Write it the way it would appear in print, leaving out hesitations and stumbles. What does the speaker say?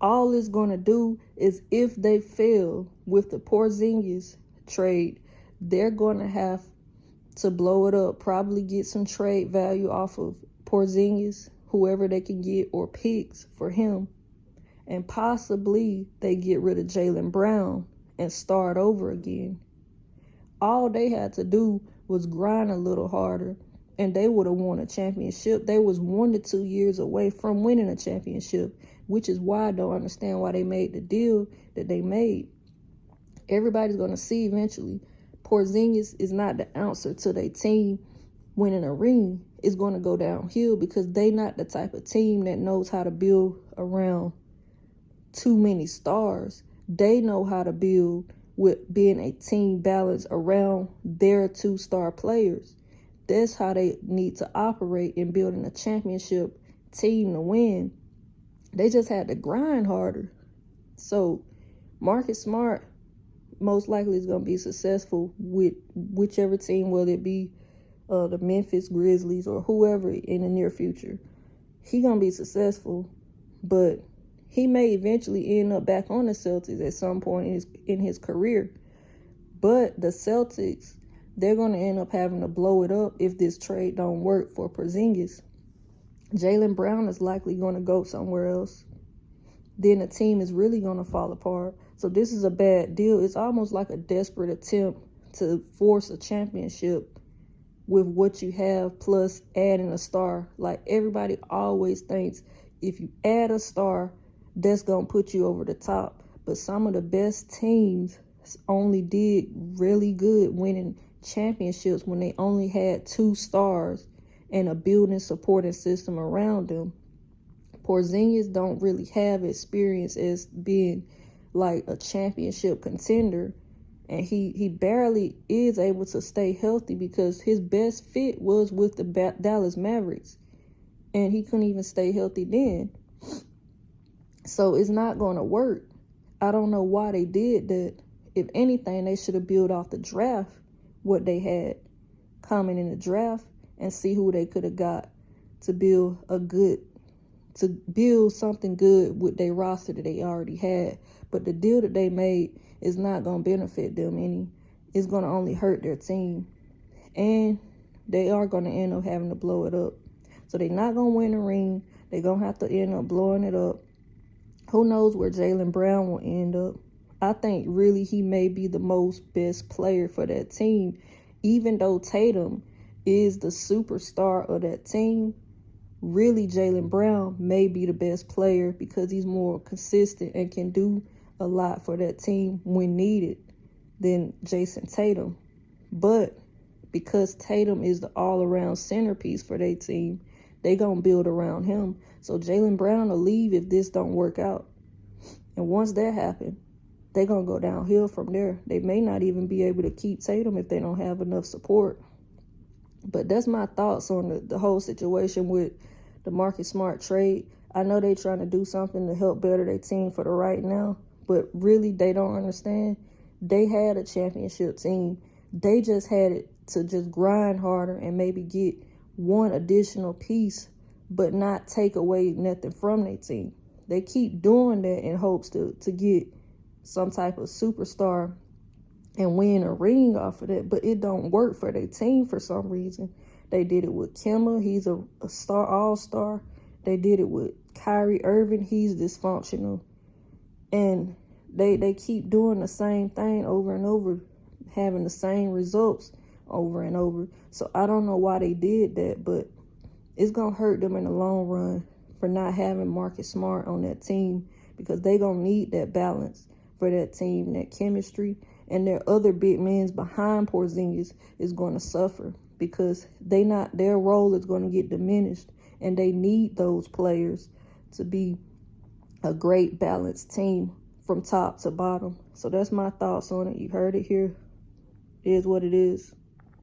All it's going to do is, if they fail with the Porzingis trade, they're going to have to blow it up, probably get some trade value off of Porzingis, whoever they can get, or picks for him. And possibly they get rid of Jaylen Brown and start over again. All they had to do was grind a little harder, and they would have won a championship. They was 1 to 2 years away from winning a championship, which is why I don't understand why they made the deal that they made. Everybody's going to see eventually Porzingis is not the answer to their team winning a ring. It's going to go downhill because they not the type of team that knows how to build around too many stars. They know how to build with being a team balance around their 2-star players. That's how they need to operate in building a championship team to win. They just had to grind harder. So Marcus Smart most likely is going to be successful with whichever team, whether it be the Memphis Grizzlies or whoever in the near future. He going to be successful, but he may eventually end up back on the Celtics at some point in his career. But the Celtics, they're going to end up having to blow it up if this trade don't work for Porzingis. Jaylen Brown is likely going to go somewhere else. Then the team is really going to fall apart. So this is a bad deal. It's almost like a desperate attempt to force a championship with what you have plus adding a star. Like, everybody always thinks if you add a star, that's going to put you over the top. But some of the best teams only did really good winning championships when they only had 2 stars and a building supporting system around them. Porzingis don't really have experience as being like a championship contender, and he barely is able to stay healthy because his best fit was with the Dallas Mavericks, and he couldn't even stay healthy then. So it's not going to work. I don't know why they did that. If anything, they should have built off the draft, what they had coming in the draft, and see who they could have got to build something good with their roster that they already had. But the deal that they made is not going to benefit them any. It's going to only hurt their team. And they are going to end up having to blow it up. So they're not going to win a ring. They're going to have to end up blowing it up. Who knows where Jaylen Brown will end up. I think really he may be the most best player for that team. Even though Tatum is the superstar of that team, really Jaylen Brown may be the best player because he's more consistent and can do a lot for that team when needed than Jason Tatum. But because Tatum is the all-around centerpiece for their team, they going to build around him. So Jaylen Brown will leave if this don't work out. And once that happens, they're going to go downhill from there. They may not even be able to keep Tatum if they don't have enough support. But that's my thoughts on the whole situation with the Marcus Smart trade. I know they're trying to do something to help better their team for the right now, but really they don't understand. They had a championship team. They just had it to just grind harder and maybe get one additional piece, but not take away nothing from their team. They keep doing that in hopes to get some type of superstar and win a ring off of that, but it don't work for their team for some reason. They did it with Kemba. He's a star, all-star. They did it with Kyrie Irving. He's dysfunctional. And they keep doing the same thing over and over, having the same results over and over. So I don't know why they did that, but it's going to hurt them in the long run for not having Marcus Smart on that team, because they going to need that balance for that team, that chemistry. And their other big men behind Porzingis is going to suffer because their role is going to get diminished, and they need those players to be a great balanced team from top to bottom. So that's my thoughts on it. You heard it here. It is what it is.